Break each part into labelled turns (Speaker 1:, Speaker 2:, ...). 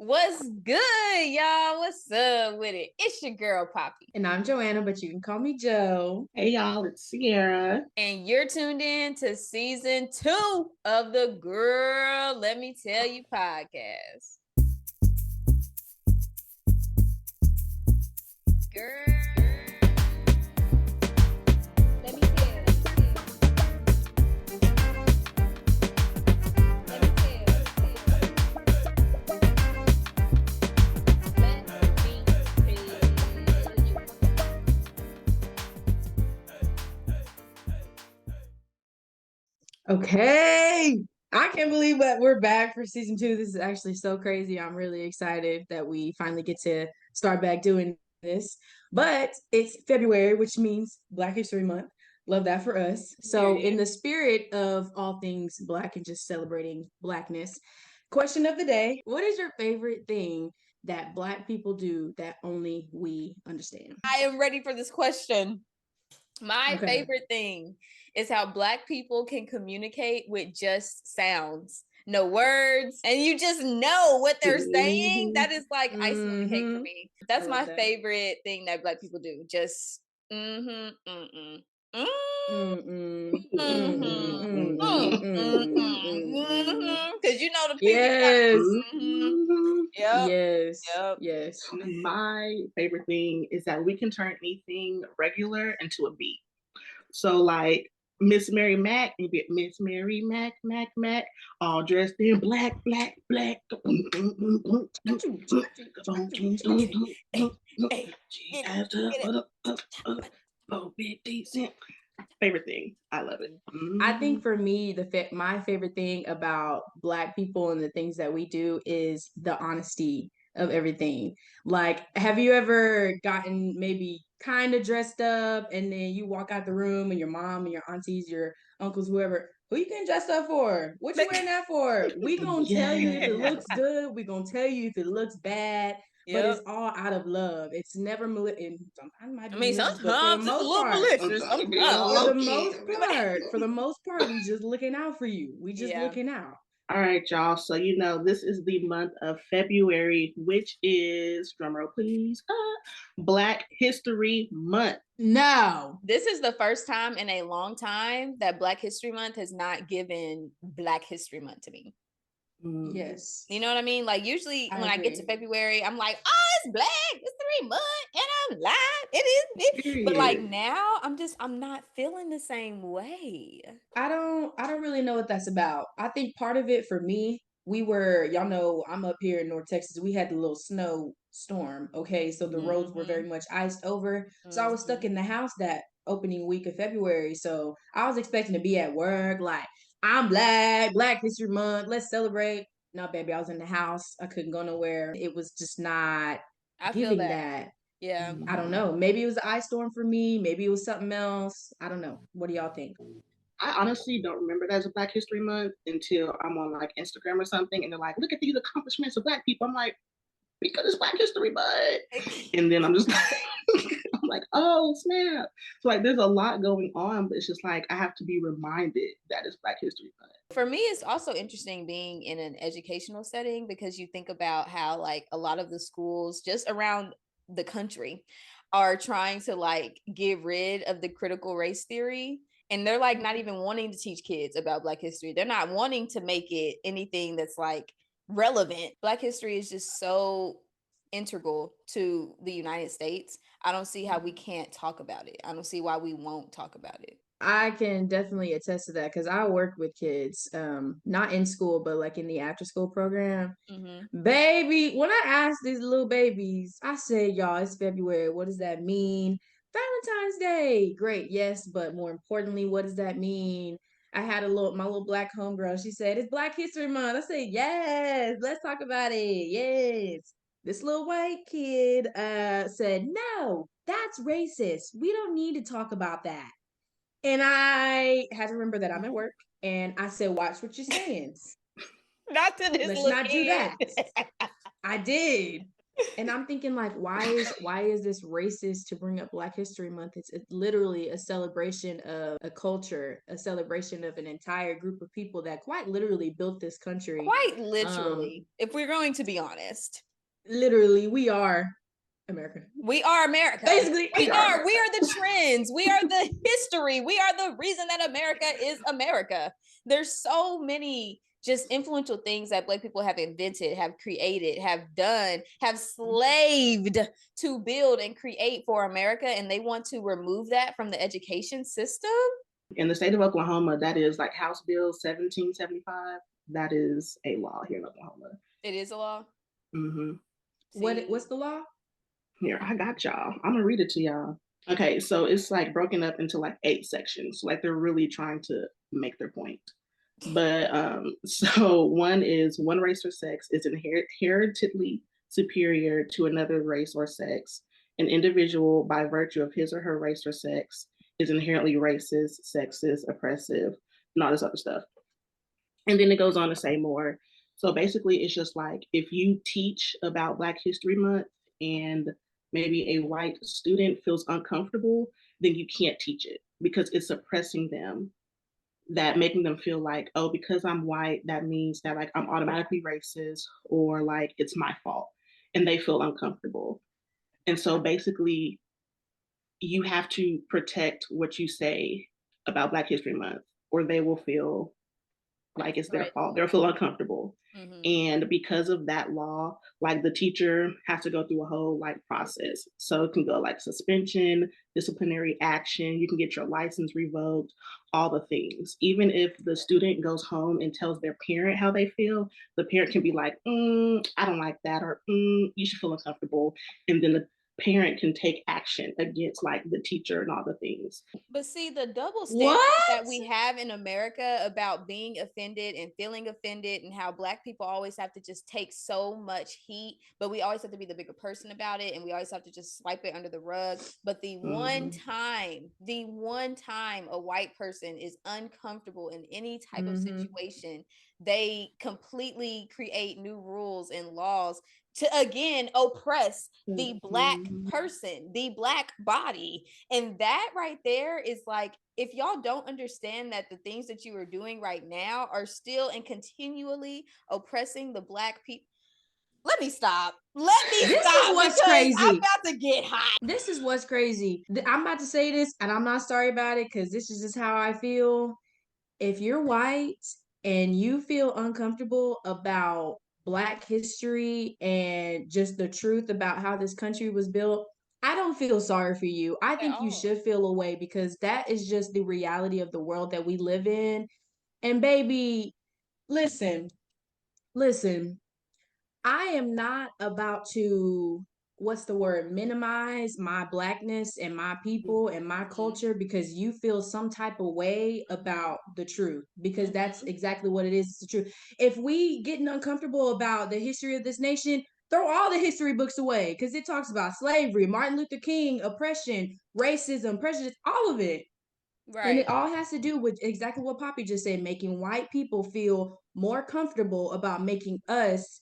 Speaker 1: What's good, y'all? What's up with it? It's your girl, Poppy.
Speaker 2: And I'm Joanna, but you can call me Joe.
Speaker 3: Hey, y'all, it's Sierra.
Speaker 1: And you're tuned in to season 2 of the Girl, Let Me Tell You podcast. Girl.
Speaker 2: Okay. I can't believe that we're back for season 2. This is actually so crazy. I'm really excited that we finally get to start back doing this. But it's February, which means Black History Month. Love that for us. So, in the spirit of all things Black and just celebrating Blackness, question of the day: what is your favorite thing that Black people do that only we understand?
Speaker 1: I am ready for this question. My favorite thing is how Black people can communicate with just sounds, no words, and you just know what they're saying. That is like icing on the cake for me. That's my favorite thing that Black people do. Just because you know the people.
Speaker 2: Yes.
Speaker 3: My favorite thing is that we can turn anything regular into a beat. So like Miss Mary Mac, you get Miss Mary Mac, all dressed in black. Favorite thing. I love it.
Speaker 2: I think for me, my favorite thing about Black people and the things that we do is the honesty of everything. Like, have you ever gotten maybe kind of dressed up and then you walk out the room and your mom and your aunties, your uncles, whoever, who you getting dressed up for? What you wearing that for? We gonna tell you if it looks good. We gonna tell you if it looks bad. But it's all out of love. It's never malicious. Sometimes might be malicious, but for the most part, for the most part, we just looking out for you. We just looking out.
Speaker 3: All right, y'all. So this is the month of February, which is, drumroll please, Black History Month.
Speaker 2: No,
Speaker 1: this is the first time in a long time that Black History Month has not given Black History Month to me.
Speaker 2: Yes.
Speaker 1: You know what I mean? Like usually when I get to February, I'm like, oh, it's Black History Month and I'm live. It is. But like now I'm not feeling the same way.
Speaker 2: I don't really know what that's about. I think part of it for me, y'all know I'm up here in North Texas. We had the little snow storm. Okay. So the roads were very much iced over. So I was stuck in the house that opening week of February. So I was expecting to be at work, like, I'm Black History Month. Let's celebrate. No, baby, I was in the house. I couldn't go nowhere. It was just not giving that.
Speaker 1: Yeah.
Speaker 2: I don't know. Maybe it was the ice storm for me. Maybe it was something else. I don't know. What do y'all think?
Speaker 3: I honestly don't remember that as a Black History Month until I'm on like Instagram or something, and they're like, "Look at these accomplishments of Black people." I'm like, because it's Black History Month, and then I'm just like, I'm like, oh snap! So like, there's a lot going on, but it's just like I have to be reminded that it's Black History Month.
Speaker 1: For me, it's also interesting being in an educational setting because you think about how like a lot of the schools just around the country are trying to like get rid of the critical race theory. And they're like not even wanting to teach kids about Black history. They're not wanting to make it anything that's like relevant. Black history is just so integral to the United States. I don't see how we can't talk about it. I don't see why we won't talk about it.
Speaker 2: I can definitely attest to that because I work with kids, not in school, but like in the after school program. Baby, when I asked these little babies, I said, y'all, it's February. What does that mean? Valentine's Day. Great. Yes. But more importantly, what does that mean? I had my little Black homegirl. She said, it's Black History Month. I said, yes, let's talk about it. Yes. This little white kid said, no, that's racist. We don't need to talk about that. And I had to remember that I'm at work. And I said, watch what you're saying.
Speaker 1: Not to this.
Speaker 2: Let's not do that. I did. And I'm thinking, like, why is this racist to bring up Black History Month? It's literally a celebration of a culture, a celebration of an entire group of people that quite literally built this country.
Speaker 1: Quite literally, if we're going to be honest.
Speaker 2: Literally, we are America.
Speaker 1: We are America.
Speaker 2: Basically,
Speaker 1: we are the trends. We are the history. We are the reason that America is America. There's so many just influential things that Black people have invented, have created, have done, have slaved to build and create for America, and they want to remove that from the education system.
Speaker 3: In the state of Oklahoma, that is like House Bill 1775. That is a law here in Oklahoma.
Speaker 1: It is a law?
Speaker 3: Mm-hmm.
Speaker 2: What's the law?
Speaker 3: Here, I got y'all. I'm gonna read it to y'all. Okay, so it's like broken up into like 8 sections. Like they're really trying to make their point. But so one is one race or sex is inherently superior to another race or sex. An individual, by virtue of his or her race or sex, is inherently racist, sexist, oppressive, and all this other stuff. And then it goes on to say more. So basically, it's just like if you teach about Black History Month and maybe a white student feels uncomfortable, then you can't teach it because it's suppressing them, that making them feel like, oh, because I'm white, that means that like I'm automatically racist or like it's my fault. And they feel uncomfortable. And so basically, you have to protect what you say about Black History Month, or they will feel like it's their fault. They'll feel uncomfortable. Mm-hmm. And because of that law, like the teacher has to go through a whole like process. So it can go like suspension, disciplinary action, you can get your license revoked, all the things. Even if the student goes home and tells their parent how they feel, the parent can be like, I don't like that, or you should feel uncomfortable. And then the parent can take action against like the teacher and all the things.
Speaker 1: But see, the double standard that we have in America about being offended and feeling offended, and how Black people always have to just take so much heat, but we always have to be the bigger person about it, and we always have to just swipe it under the rug. But the one time a white person is uncomfortable in any type of situation, they completely create new rules and laws to again oppress the Black person, the Black body. And that right there is like, if y'all don't understand that the things that you are doing right now are still and continually oppressing the Black people. Let me stop. This is
Speaker 2: what's crazy.
Speaker 1: I'm about to get hot.
Speaker 2: This is what's crazy. I'm about to say this, and I'm not sorry about it, because this is just how I feel. If you're white and you feel uncomfortable about Black history and just the truth about how this country was built, I don't feel sorry for you. I think you should feel a way, because that is just the reality of the world that we live in. And baby, listen, I am not about to, what's the word, minimize my Blackness and my people and my culture because you feel some type of way about the truth, because that's exactly what it is. It's the truth. If we getting uncomfortable about the history of this nation, throw all the history books away, because it talks about slavery, Martin Luther King, oppression, racism, prejudice, all of it. Right. And it all has to do with exactly what Poppy just said, making white people feel more comfortable about making us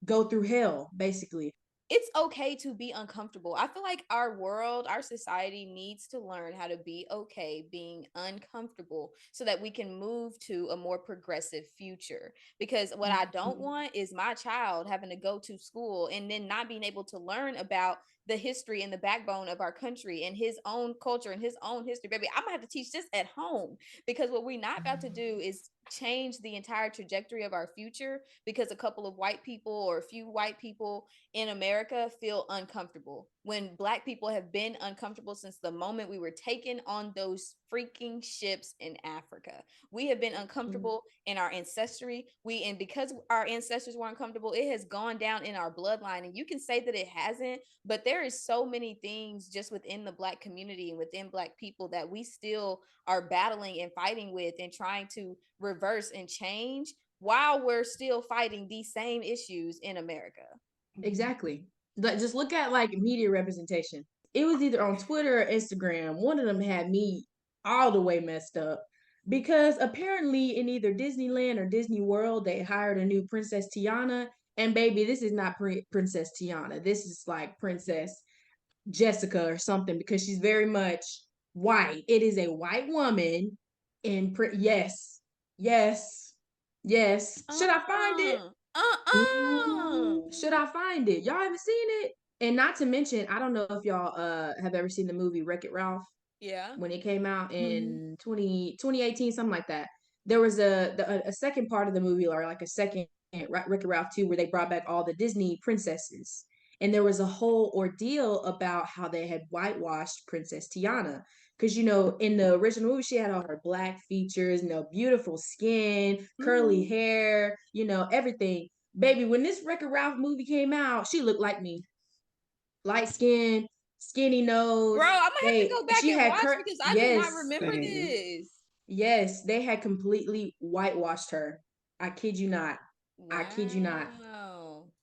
Speaker 2: go through hell, basically.
Speaker 1: It's okay to be uncomfortable. I feel like our world, our society needs to learn how to be okay being uncomfortable so that we can move to a more progressive future. Because what I don't want is my child having to go to school and then not being able to learn about the history and the backbone of our country and his own culture and his own history. Baby, I'm gonna have to teach this at home, because what we're not about to do is change the entire trajectory of our future because a couple of white people or a few white people in America feel uncomfortable, when Black people have been uncomfortable since the moment we were taken on those freaking ships in Africa. We have been uncomfortable in our ancestry. And because our ancestors were uncomfortable, it has gone down in our bloodline. And you can say that it hasn't, but there is so many things just within the Black community and within Black people that we still are battling and fighting with and trying to reverse and change while we're still fighting these same issues in America.
Speaker 2: Exactly. Just look at like media representation. It was either on Twitter or Instagram. One of them had me all the way messed up, because apparently in either Disneyland or Disney World, they hired a new Princess Tiana, And baby, this is not Princess Tiana. This is like Princess Jessica or something, because she's very much white. It is a white woman in yes, yes, yes. Should I find it? Should I find it? Y'all haven't seen it? And not to mention, I don't know if y'all have ever seen the movie Wreck-It Ralph.
Speaker 1: Yeah.
Speaker 2: When it came out in 2018, something like that. There was a second part of the movie, or like a second Wreck-It Ralph 2, where they brought back all the Disney princesses. And there was a whole ordeal about how they had whitewashed Princess Tiana. Because, you know, in the original movie, she had all her black features, you know, beautiful skin, curly hair, you know, everything. Baby, when this Wreck-It Ralph movie came out, she looked like me. Light skin, skinny nose.
Speaker 1: Bro, I'm gonna have to go back
Speaker 2: she
Speaker 1: and
Speaker 2: had
Speaker 1: watch because I do not remember this.
Speaker 2: Yes, they had completely whitewashed her. I kid you not.
Speaker 1: Wow.
Speaker 2: I kid you not.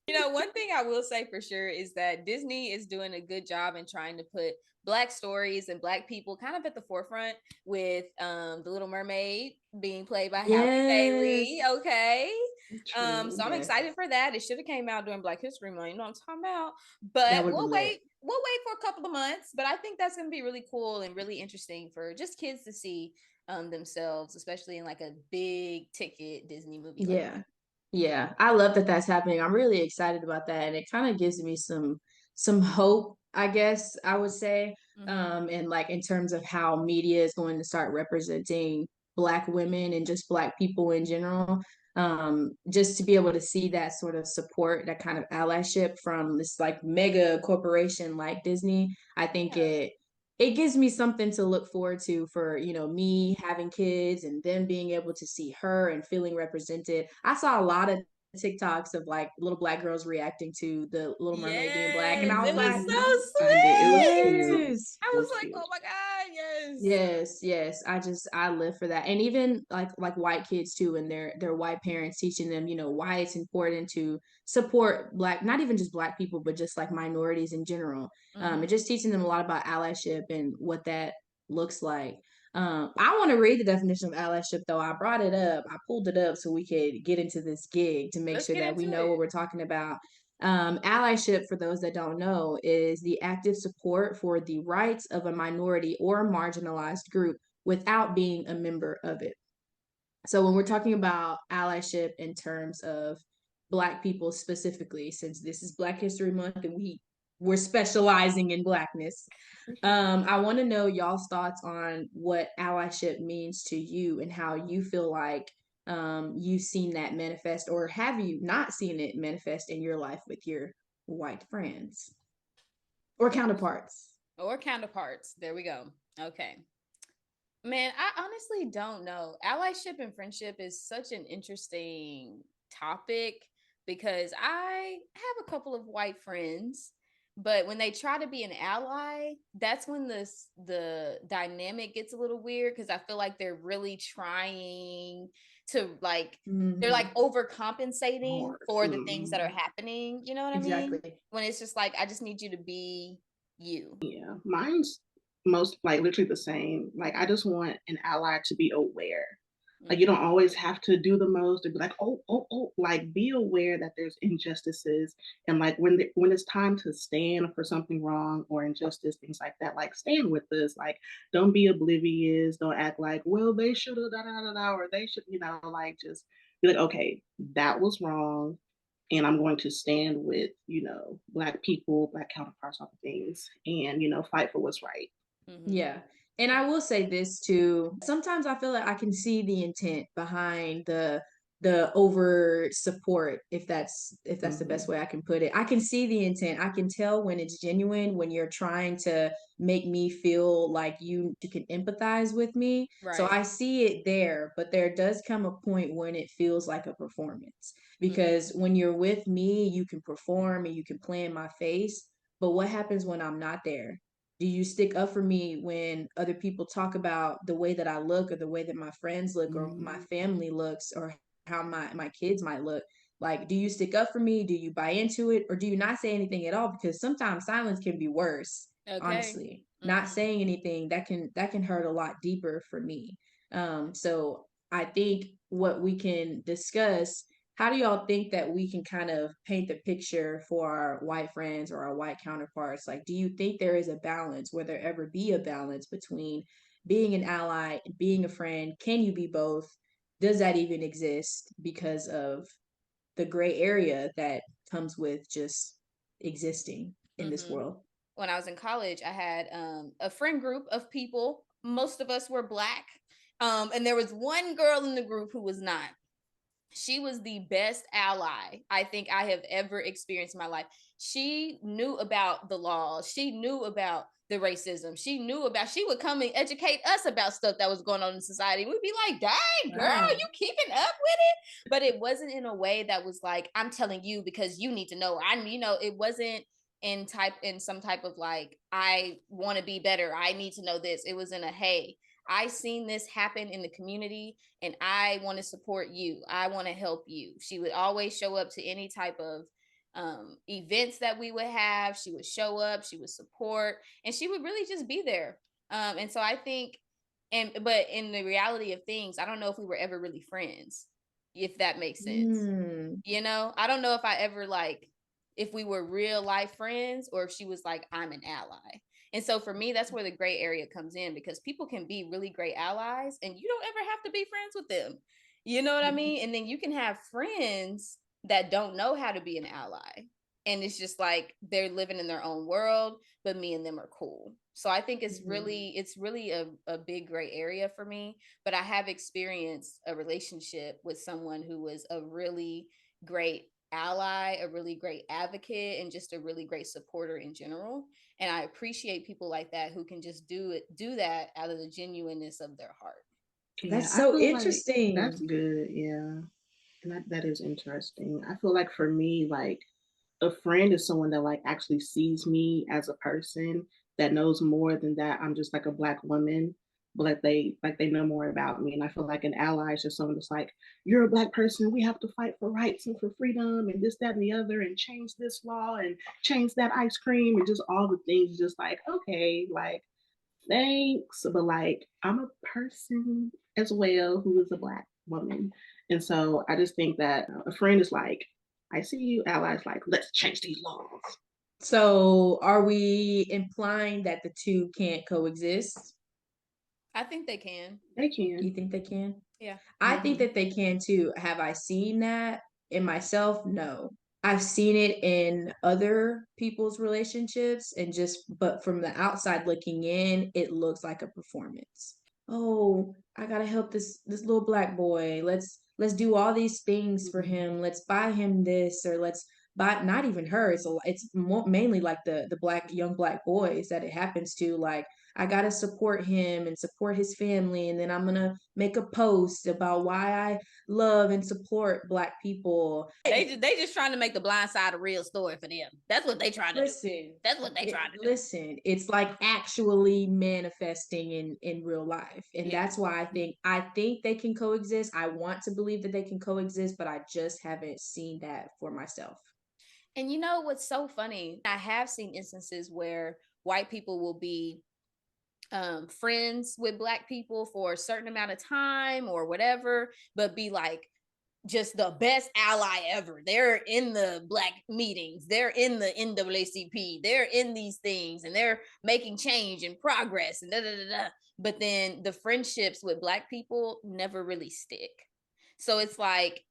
Speaker 1: You know, one thing I will say for sure is that Disney is doing a good job in trying to put Black stories and Black people kind of at the forefront, with The Little Mermaid being played by Halle Bailey. Okay. So I'm excited for that. It should have came out during Black History Month. You know what I'm talking about? But we'll wait for a couple of months. But I think that's gonna be really cool and really interesting for just kids to see themselves, especially in like a big ticket Disney movie.
Speaker 2: Yeah. Like yeah, I love that that's happening. I'm really excited about that, and it kind of gives me some hope, I guess I would say. And like in terms of how media is going to start representing Black women and just Black people in general. Just to be able to see that sort of support, that kind of allyship from this like mega corporation like Disney, I think it gives me something to look forward to for, you know, me having kids and them being able to see her and feeling represented. I saw a lot of TikToks of like little Black girls reacting to the Little Mermaid being Black, and I was like,
Speaker 1: so sweet.
Speaker 2: yes.
Speaker 1: I was like, oh my God,
Speaker 2: yes. I live for that. And even like white kids too, and their white parents teaching them, you know, why it's important to support Black, not even just Black people, but just like minorities in general. And just teaching them a lot about allyship and what that looks like. I want to read the definition of allyship, though. I brought it up. I pulled it up so we could get into this gig to make sure that we know what we're talking about. Allyship, for those that don't know, is the active support for the rights of a minority or marginalized group without being a member of it. So when we're talking about allyship in terms of Black people specifically, since this is Black History Month and we're specializing in Blackness, I want to know y'all's thoughts on what allyship means to you and how you feel like you've seen that manifest, or have you not seen it manifest in your life with your white friends or counterparts?
Speaker 1: There we go. Okay. Man, I honestly don't know. Allyship and friendship is such an interesting topic because I have a couple of white friends, but when they try to be an ally, that's when the dynamic gets a little weird, because I feel like they're really trying to like they're like overcompensating for the things that are happening. You know what I mean? When it's just like, I just need you to be you.
Speaker 3: Yeah, mine's most like literally the same. Like, I just want an ally to be aware. Like, you don't always have to do the most to be like, oh, like, be aware that there's injustices, and like when it's time to stand for something wrong or injustice, things like that, like, stand with us. Like, don't be oblivious. Don't act like, well, they should have or they should, you know, like, just be like, okay, that was wrong, and I'm going to stand with, you know, Black people, Black counterparts, all the things, and, you know, fight for what's right.
Speaker 2: Yeah. And I will say this too. Sometimes I feel like I can see the intent behind the over support, if that's the best way I can put it. I can see the intent. I can tell when it's genuine, when you're trying to make me feel like you can empathize with me. Right. So I see it there, but there does come a point when it feels like a performance. Because when you're with me, you can perform and you can play in my face. But what happens when I'm not there? Do you stick up for me when other people talk about the way that I look, or the way that my friends look, or my family looks, or how my kids might look? Like, do you stick up for me? Do you buy into it? Or do you not say anything at all? Because sometimes silence can be worse. Honestly, not saying anything, that can hurt a lot deeper for me. So I think what we can discuss how do y'all think that we can kind of paint the picture for our white friends or our white counterparts? Like, do you think there is a balance? Will there ever be a balance between being an ally and being a friend? Can you be both? Does that even exist because of the gray area that comes with just existing in this world?
Speaker 1: When I was in college, I had a friend group of people. Most of us were Black. And there was one girl in the group who was not. She was the best ally I think I have ever experienced in my life. She knew about the laws. She knew about the racism. She would come and educate us about stuff that was going on in society. We'd be like, dang, girl,
Speaker 2: Wow.
Speaker 1: you keeping up with it? But it wasn't in a way that was like, I'm telling you because you need to know. It wasn't in some type of like, I want to be better. I need to know this. It was in a, hey, I seen this happen in the community and I want to support you. I want to help you. She would always show up to any type of events that we would have. She would show up, she would support, and she would really just be there. And so I think, but in the reality of things, I don't know if we were ever really friends, if that makes sense. I don't know if I ever if we were real life friends or if she was like, I'm an ally. And so for me, that's where the gray area comes in, because people can be really great allies and you don't ever have to be friends with them. You know what I mean? And then you can have friends that don't know how to be an ally. And it's just like they're living in their own world, but me and them are cool. So I think it's really a big gray area for me. But I have experienced a relationship with someone who was a really great ally, a really great advocate, and just a really great supporter in general. And I appreciate people like that who can just do that out of the genuineness of their heart.
Speaker 2: That's so interesting.
Speaker 3: That's good. Yeah. And that is interesting. I feel like for me, like a friend is someone that like actually sees me as a person, that knows more than that I'm just like a Black woman, but like they know more about me. And I feel like an ally is just someone that's like, you're a Black person, we have to fight for rights and for freedom and this, that, and the other, and change this law and change that ice cream and just all the things. Just like, okay, like thanks, but like I'm a person as well who is a Black woman. And so I just think that a friend is like, I see you, allies like, let's change these laws.
Speaker 2: So are we implying that the two can't coexist?
Speaker 1: I think they can.
Speaker 3: They can.
Speaker 2: You think they can?
Speaker 1: Yeah.
Speaker 2: I think that they can too. Have I seen that in myself? No. I've seen it in other people's relationships but from the outside looking in, it looks like a performance. Oh, I gotta help this little Black boy. Let's do all these things for him. Let's buy him this, or let's buy, not even her. It's mainly like the young Black boys that it happens to. Like, I gotta support him and support his family, and then I'm gonna make a post about why I love and support Black people.
Speaker 1: They just trying to make The Blind Side a real story for them. That's what they trying to do. That's what they trying to do.
Speaker 2: Listen, it's like actually manifesting in real life, and that's why I think they can coexist. I want to believe that they can coexist, but I just haven't seen that for myself.
Speaker 1: And you know what's so funny? I have seen instances where white people will be friends with Black people for a certain amount of time or whatever, but be like just the best ally ever. They're in the Black meetings, they're in the NAACP, they're in these things, and they're making change and progress and da da da da. But then the friendships with Black people never really stick. So it's like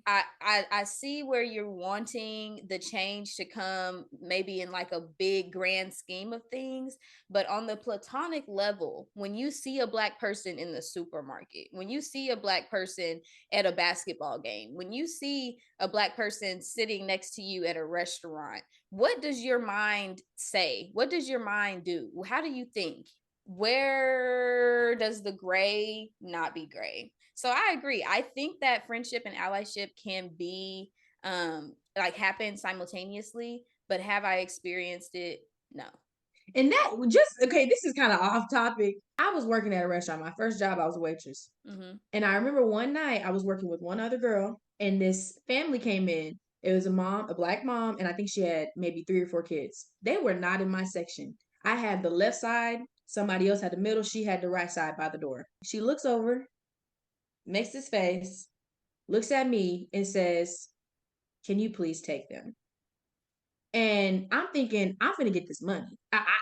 Speaker 1: I see where you're wanting the change to come, maybe in like a big grand scheme of things, but on the platonic level, when you see a Black person in the supermarket, when you see a Black person at a basketball game, when you see a Black person sitting next to you at a restaurant, what does your mind say? What does your mind do? How do you think? Where does the gray not be gray? So I agree. I think that friendship and allyship can be happen simultaneously, but have I experienced it? No.
Speaker 2: And that just okay, this is kind of off topic. I was working at a restaurant. My first job, I was a waitress. And I remember one night I was working with one other girl, and this family came in. It was a Black mom, and I think she had maybe 3 or 4 kids. They were not in my section. I had the left side, somebody else had the middle, she had the right side by the door. She looks over, makes this face, looks at me and says, "Can you please take them?" And I'm thinking, I'm gonna get this money.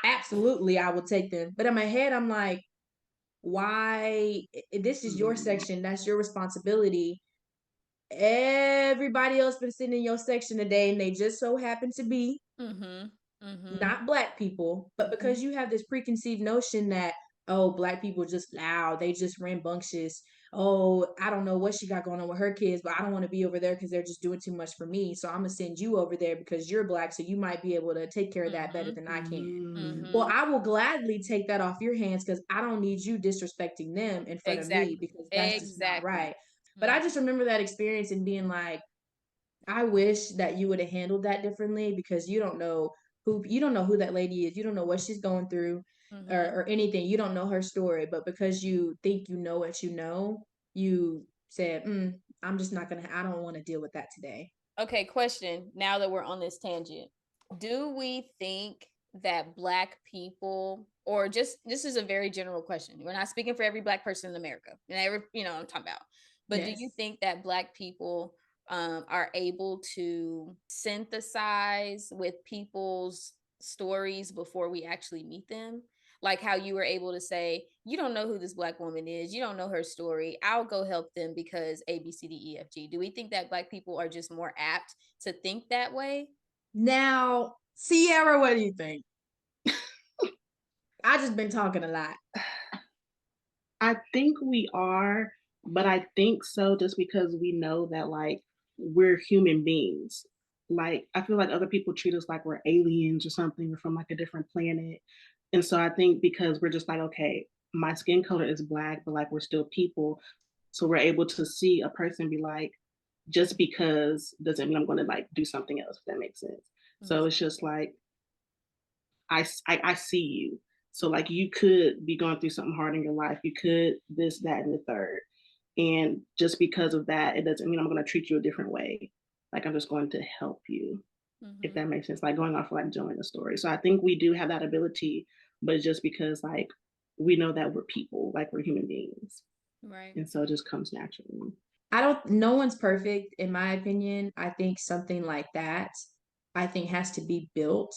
Speaker 2: Absolutely, I will take them. But in my head, I'm like, why? This is your section. That's your responsibility. Everybody else been sitting in your section today, and they just so happen to be not Black people. But because you have this preconceived notion that, oh, Black people just loud, they just rambunctious. Oh, I don't know what she got going on with her kids, but I don't want to be over there because they're just doing too much for me. So I'm gonna send you over there because you're Black, so you might be able to take care of that better than I can. Well, I will gladly take that off your hands because I don't need you disrespecting them in front of me because that's just not right. But I just remember that experience and being like, I wish that you would have handled that differently because you don't know who that lady is. You don't know what she's going through or anything. You don't know her story. But because you think you know what you said, I'm just not gonna I don't want to deal with that today.
Speaker 1: Okay, question. Now that we're on this tangent, do we think that Black people, or just this is a very general question. We're not speaking for every Black person in America, and every I'm talking about. But do you think that Black people are able to synthesize with people's stories before we actually meet them? Like how you were able to say, you don't know who this Black woman is, you don't know her story, I'll go help them because A, B, C, D, E, F, G. Do we think that Black people are just more apt to think that way?
Speaker 2: Now, Sierra, what do you think? I just been talking a lot.
Speaker 3: I think we are, but I think so just because we know that like we're human beings. Like I feel like other people treat us like we're aliens or something or from like a different planet. And so I think because we're just like, okay, my skin color is Black, but like we're still people. So we're able to see a person be like, just because doesn't mean I'm going to like do something else, if that makes sense. So it's just like, I see you. So like you could be going through something hard in your life. You could this, that, and the third. And just because of that, it doesn't mean I'm going to treat you a different way. Like I'm just going to help you, if that makes sense. Like going off of like Join the story. So I think we do have that ability, but it's just because like we know that we're people, like we're human beings.
Speaker 1: Right.
Speaker 3: And so it just comes naturally.
Speaker 2: No one's perfect in my opinion. I think something like that, I think has to be built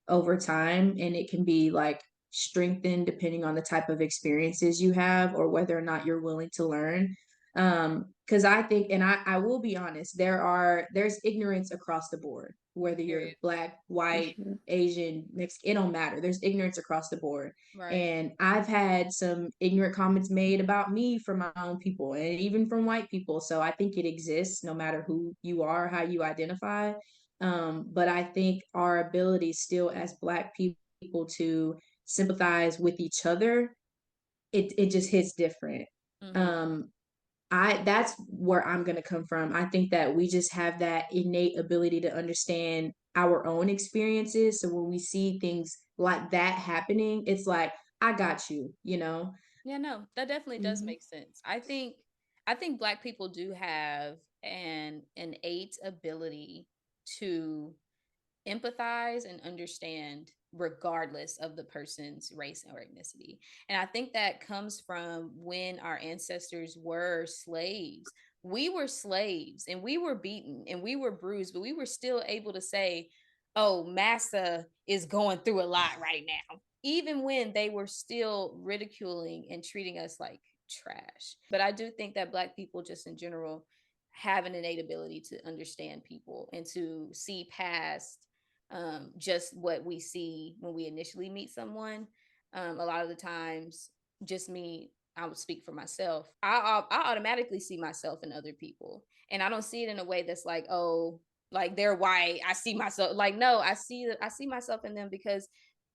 Speaker 2: over time and it can be like strengthened depending on the type of experiences you have or whether or not you're willing to learn. Because I think, and I will be honest, there's ignorance across the board, whether you're Black, white, Asian, Mexican, it don't matter. There's ignorance across the board.
Speaker 1: Right.
Speaker 2: And I've had some ignorant comments made about me from my own people and even from white people. So I think it exists no matter who you are, how you identify. But I think our ability still as Black people to sympathize with each other, it just hits different. That's where I'm going to come from. I think that we just have that innate ability to understand our own experiences. So when we see things like that happening, it's like, I got you, you know?
Speaker 1: Yeah, no, that definitely does make sense. I think Black people do have an innate ability to empathize and understand regardless of the person's race or ethnicity. And I think that comes from when our ancestors were slaves. We were slaves and we were beaten and we were bruised, but we were still able to say, oh, massa is going through a lot right now, even when they were still ridiculing and treating us like trash. But I do think that Black people just in general have an innate ability to understand people and to see past just what we see when we initially meet someone. A lot of the times, just me, I would speak for myself. I automatically see myself in other people, and I don't see it in a way that's like, oh, like they're white. I see myself like no, I see myself in them because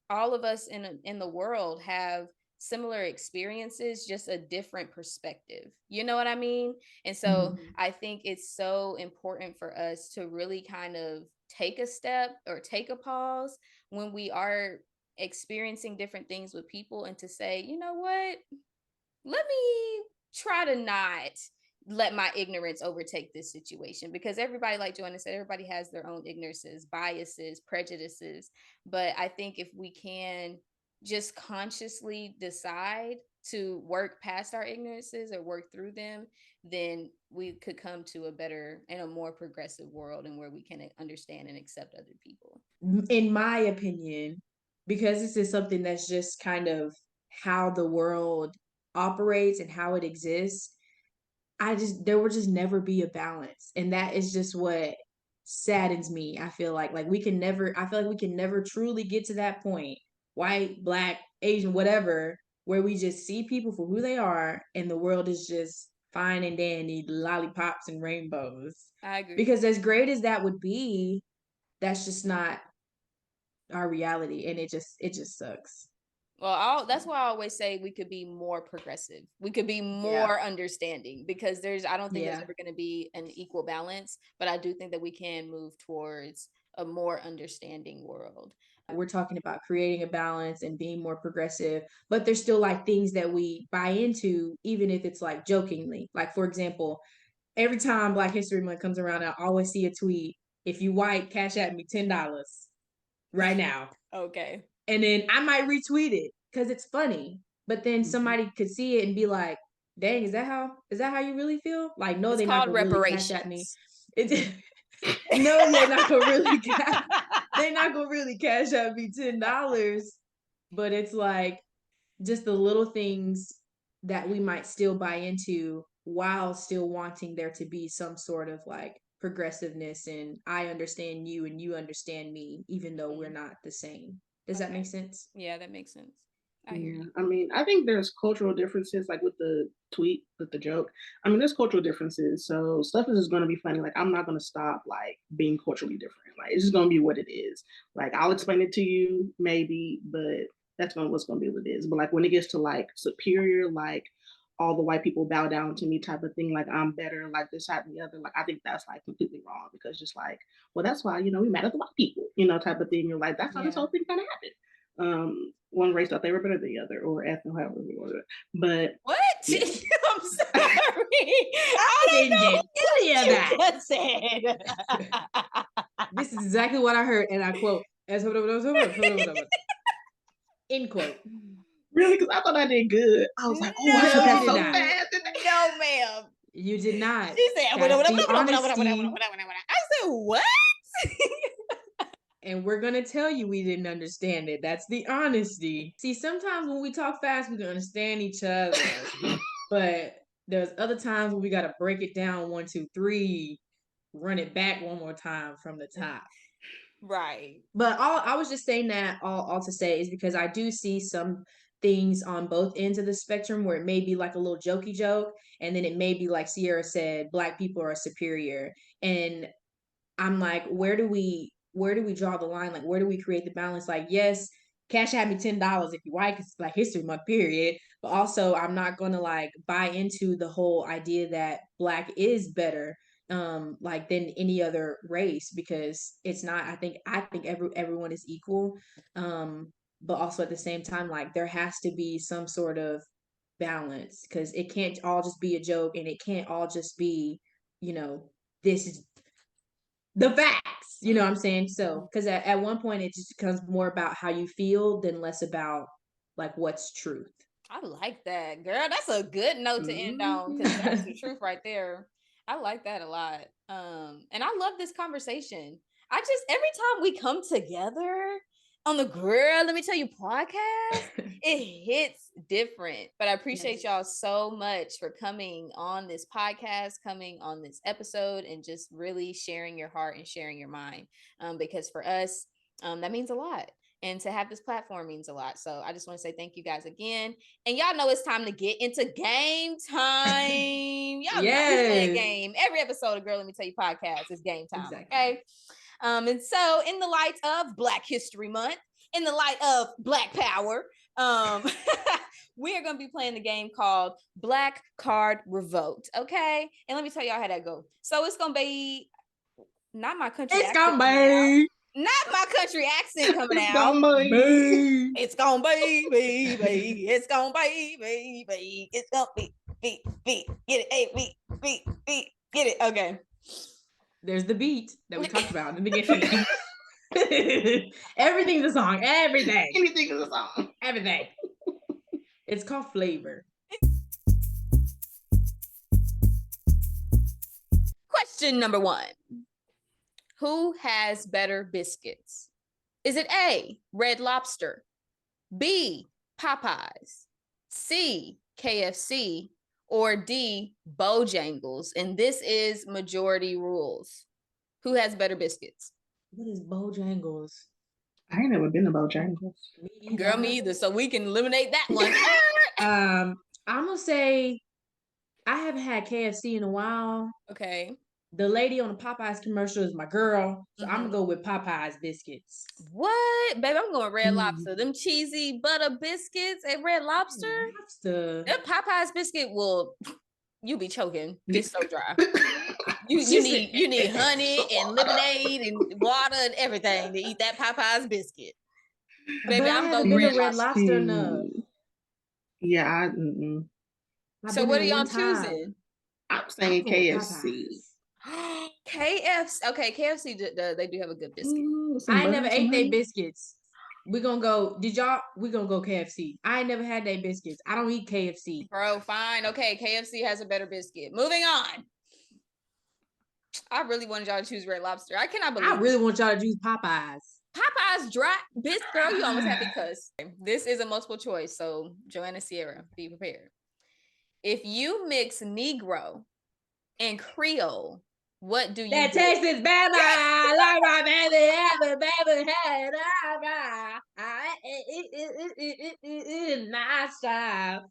Speaker 1: all of us in the world have similar experiences, just a different perspective. You know what I mean? And so I think it's so important for us to really kind of take a step or take a pause when we are experiencing different things with people and to say, you know what? Let me try to not let my ignorance overtake this situation because everybody, like Joanna said, everybody has their own ignorances, biases, prejudices. But I think if we can just consciously decide to work past our ignorances or work through them, then we could come to a better and a more progressive world, and where we can understand and accept other people.
Speaker 2: In my opinion, because this is something that's just kind of how the world operates and how it exists, there will just never be a balance. And that is just what saddens me. I feel like we can never, I feel like we can never truly get to that point, white, black, Asian, whatever, where we just see people for who they are and the world is just fine and dandy, lollipops and rainbows.
Speaker 1: I agree.
Speaker 2: Because as great as that would be, that's just not our reality, and it just sucks.
Speaker 1: Well, that's why I always say we could be more progressive. We could be more understanding, because I don't think there's ever going to be an equal balance, but I do think that we can move towards a more understanding world.
Speaker 2: We're talking about creating a balance and being more progressive, but there's still like things that we buy into, even if it's like jokingly. Like, for example, every time Black History Month comes around, I always see a tweet: if you white, cash at me $10 right now.
Speaker 1: Okay.
Speaker 2: And then I might retweet it because it's funny, but then somebody could see it and be like, dang, is that how you really feel? Like, no, they're not gonna really cash at me. No, they're not gonna really they're not gonna really cash at me $10. But it's like just the little things that we might still buy into while still wanting there to be some sort of like progressiveness, and I understand you and you understand me, even though we're not the same. Does that make sense?
Speaker 1: Yeah, that makes sense.
Speaker 3: I hear you. I mean, I think there's cultural differences, like with the tweet, with the joke. I mean, there's cultural differences. So stuff is just going to be funny. Like, I'm not going to stop, like, being culturally different. Like, it's just going to be what it is. Like, I'll explain it to you, maybe, but that's what's going to be what it is. But, like, when it gets to, like, superior, like, all the white people bow down to me type of thing, like, I'm better, like, this, that, and the other. Like, I think that's, like, completely wrong, because just, like, well, that's why, we mad at the white people, type of thing. You're like, that's how this whole thing kind of happened. One race thought they were better than the other, or ethnic, however we want it. But
Speaker 1: what? Yeah. I'm sorry. I didn't get any of that.
Speaker 2: This is exactly what I heard, and I quote, end quote.
Speaker 3: Really? Because I thought I did good. I was like, oh, I said that so fast.
Speaker 1: No, ma'am.
Speaker 2: You did not.
Speaker 1: She said, I said, what?
Speaker 2: And we're going to tell you we didn't understand it. That's the honesty. See, sometimes when we talk fast, we can understand each other. But there's other times when we got to break it down 1, 2, 3, run it back one more time from the top.
Speaker 1: Right.
Speaker 2: But I was just saying that all to say is because I do see some things on both ends of the spectrum where it may be like a little jokey joke, and then it may be like Sierra said, Black people are superior. And I'm like, where do we draw the line? Like, where do we create the balance? Like, yes, cash at me $10 if you white, because it's Black History Month, period. But also, I'm not gonna like buy into the whole idea that Black is better, like than any other race, because it's not. I think everyone is equal, but also at the same time, like there has to be some sort of balance, because it can't all just be a joke, and it can't all just be, this is the facts, you know what I'm saying? So, because at one point it just becomes more about how you feel than less about like what's truth.
Speaker 1: I like that, girl. That's a good note to end on, because that's the truth right there. I like that a lot. And I love this conversation. Every time we come together on the Girl, Let Me Tell You podcast, it hits different. But I appreciate y'all so much for coming on this podcast, coming on this episode, and just really sharing your heart and sharing your mind. Because for us, that means a lot. And to have this platform means a lot. So I just want to say thank you guys again. And y'all know it's time to get into game time. Y'all know we play a game. Every episode of Girl, Let Me Tell You podcast is game time. Exactly. Okay. And so in the light of Black History Month, in the light of Black Power, we are going to be playing the game called Black Card Revoked. Okay. And let me tell y'all how that goes. So it's going to be not my country.
Speaker 2: It's going to be.
Speaker 1: Not my country accent coming out. It's gonna be, baby. It's gonna be, baby. It's gonna be, beat. Get it, hey, beat. Get it. Okay.
Speaker 2: There's the beat that we talked about in the beginning. Everything's a song. Everything.
Speaker 3: Anything is a song.
Speaker 2: Everything. It's called flavor.
Speaker 1: Question number 1. Who has better biscuits? Is it A, Red Lobster, B, Popeyes, C, KFC, or D, Bojangles? And this is majority rules. Who has better biscuits?
Speaker 2: What is Bojangles?
Speaker 3: I ain't never been to Bojangles.
Speaker 1: Girl, me either. So we can eliminate that one.
Speaker 2: I'm gonna say I haven't had KFC in a while.
Speaker 1: Okay.
Speaker 2: The lady on the Popeyes commercial is my girl, so I'm gonna go with Popeyes biscuits.
Speaker 1: What? Baby, I'm going Red Lobster. Them cheesy butter biscuits at Red Lobster. That Popeyes biscuit you'll be choking. It's so dry. You need honey and lemonade and water and everything to eat that Popeyes biscuit. Baby,
Speaker 2: but I'm going to Red Lobster enough.
Speaker 3: Yeah,
Speaker 1: So what are y'all choosing?
Speaker 3: I'm saying KFC.
Speaker 1: KFC. Okay, KFC, they do have a good biscuit.
Speaker 2: I ain't never ate their biscuits. We're gonna go. We're gonna go KFC. I ain't never had their biscuits. I don't eat KFC.
Speaker 1: Bro, fine. Okay, KFC has a better biscuit. Moving on. I really wanted y'all to choose Red Lobster. I cannot believe
Speaker 2: I really want y'all to choose Popeyes.
Speaker 1: Popeyes dry. Bitch, girl, you almost had me cuss. This is a multiple choice, so Joanna, Sierra, be prepared. If you mix Negro and Creole, what do you
Speaker 2: that Texas baby, like my baby had nice style.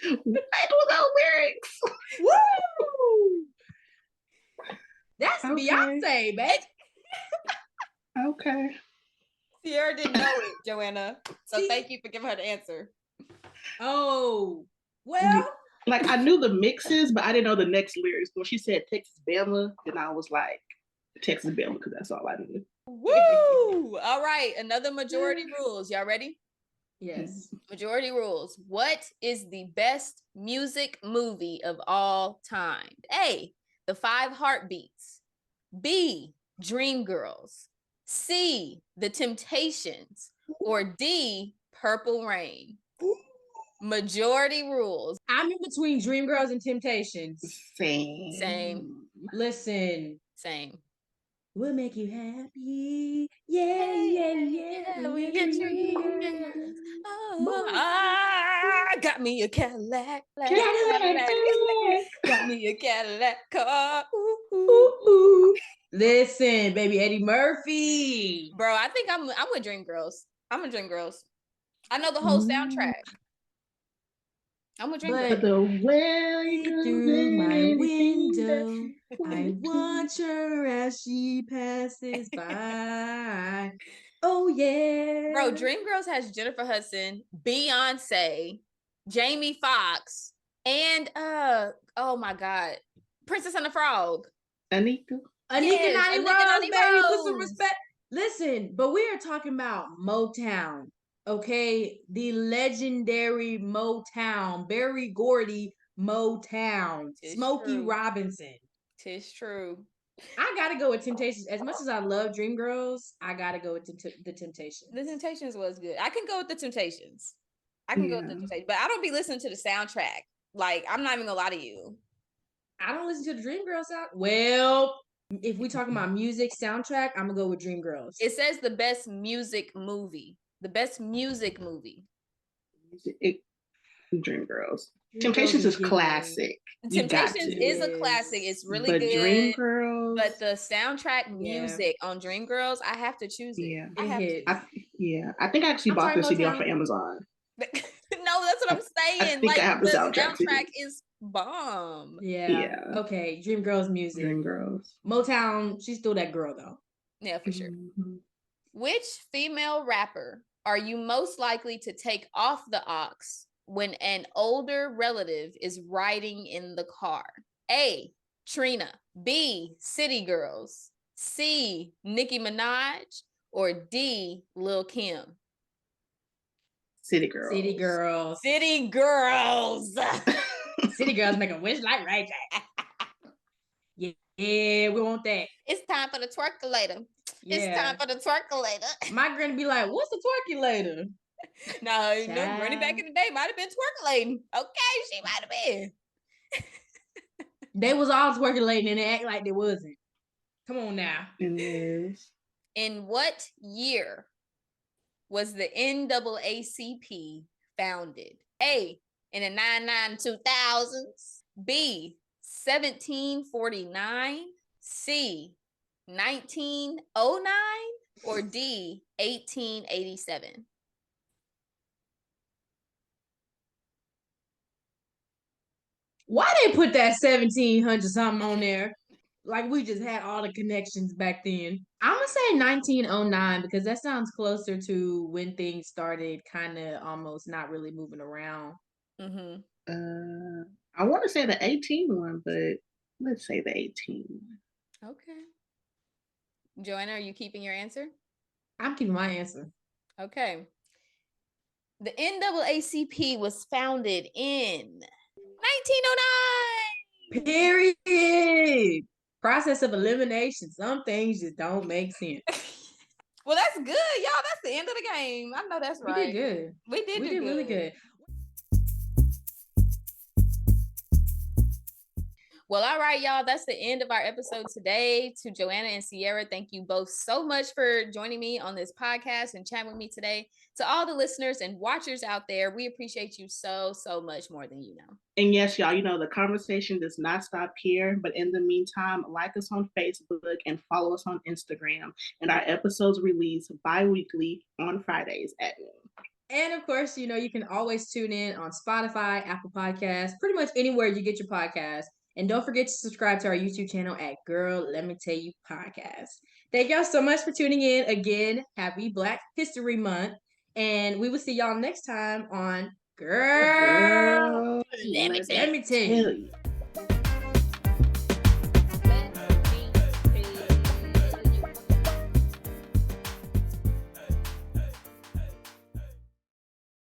Speaker 3: What was those lyrics?
Speaker 2: Woo! That's Beyonce, babe.
Speaker 3: Okay.
Speaker 1: Sierra didn't know it, Joanna. So thank you for giving her the answer.
Speaker 2: Oh, well.
Speaker 3: Like, I knew the mixes, but I didn't know the next lyrics. When she said Texas Bama, then I was like, Texas Bama, because that's all I knew.
Speaker 1: Woo! All right, another majority rules. Y'all ready?
Speaker 2: Yes.
Speaker 1: Majority rules. What is the best music movie of all time? A, The 5 Heartbeats. B, Dreamgirls. C, The Temptations. Or D, Purple Rain. Majority rules.
Speaker 2: I'm in between Dreamgirls and Temptations.
Speaker 1: Same.
Speaker 2: Listen.
Speaker 1: Same.
Speaker 2: We'll make you happy. Yeah.
Speaker 1: We get dreamgirls. Got me a Cadillac. Got me a Cadillac car.
Speaker 2: Ooh. Listen, baby, Eddie Murphy.
Speaker 1: Bro, I think I'm with Dreamgirls. I'm with Dreamgirls. I know the whole soundtrack. I'm with Dreamgirls.
Speaker 3: But the way
Speaker 2: through my window, I watch her as she passes by. Oh yeah,
Speaker 1: bro. Dreamgirls has Jennifer Hudson, Beyonce, Jamie Foxx, and oh my God, Princess and the Frog.
Speaker 3: Anika
Speaker 2: Nani Rose, baby, put some respect. Listen, but we are talking about Motown. Okay, the legendary Motown, Berry Gordy Motown, Smokey Robinson.
Speaker 1: Tis true.
Speaker 2: I gotta go with Temptations. As much as I love Dreamgirls, I gotta go with the Temptations.
Speaker 1: The Temptations was good. I can go with the Temptations. Go with the Temptations, but I don't be listening to the soundtrack. Like, I'm not even gonna lie to you.
Speaker 2: I don't listen to the Dreamgirls sound. Well, if we talking about music soundtrack, I'm gonna go with Dreamgirls.
Speaker 1: It says the best music movie. The best music movie.
Speaker 3: Dreamgirls. Temptations is classic.
Speaker 1: Temptations is a classic. It's really
Speaker 3: but
Speaker 1: good.
Speaker 3: Dreamgirls.
Speaker 1: But the soundtrack music on Dreamgirls, I have to choose it.
Speaker 2: Yeah,
Speaker 1: I have to.
Speaker 3: I think I actually bought the CD off of Amazon.
Speaker 1: No, that's what I'm saying.
Speaker 3: I think I have the
Speaker 1: soundtrack is bomb.
Speaker 2: Yeah. Okay. Dreamgirls music.
Speaker 3: Dreamgirls.
Speaker 2: Motown. She's still that girl though.
Speaker 1: Yeah, for sure. Which female rapper are you most likely to take off the aux when an older relative is riding in the car? A, Trina. B, City Girls. C, Nicki Minaj. Or D, Lil Kim.
Speaker 3: City Girls.
Speaker 2: City Girls.
Speaker 1: City Girls.
Speaker 2: City Girls make a wish like Ray J. Yeah, we want that.
Speaker 1: It's time for the twerkulator. It's time for the twerkulator.
Speaker 2: My granny be like, what's the twerkulator?
Speaker 1: No, you know, running back in the day might have been twerkulating. Okay, she might have been.
Speaker 2: They was all twerkulating and they act like they wasn't. Come on now.
Speaker 1: In what year was the NAACP founded? A, in the 2000s. B, 1749. C, 1909. Or D, 1887.
Speaker 2: Why they put that 1700 something on there? Like we just had all the connections back then. I'm gonna say 1909 because that sounds closer to when things started kind of almost not really moving around.
Speaker 3: I want to say the 18 one, but let's say the 18.
Speaker 1: Okay. Joanna, are you keeping your answer?
Speaker 2: I'm keeping my answer.
Speaker 1: Okay. The NAACP was founded in 1909.
Speaker 2: Period. Process of elimination. Some things just don't make sense.
Speaker 1: Well, that's good, y'all. That's the end of the game. I know that's right.
Speaker 2: We did good.
Speaker 1: We did
Speaker 2: really good.
Speaker 1: Well, all right, y'all. That's the end of our episode today. To Joanna and Sierra, thank you both so much for joining me on this podcast and chatting with me today. To all the listeners and watchers out there, we appreciate you so much more than you know.
Speaker 3: And yes, y'all, you know, the conversation does not stop here. But in the meantime, like us on Facebook and follow us on Instagram. And our episodes release bi-weekly on Fridays at noon.
Speaker 2: And of course, you know, you can always tune in on Spotify, Apple Podcasts, pretty much anywhere you get your podcast. And don't forget to subscribe to our YouTube channel at Girl, Lemme Tell You Podcast. Thank y'all so much for tuning in. Again, happy Black History Month. And we will see y'all next time on Girl, Let me tell you.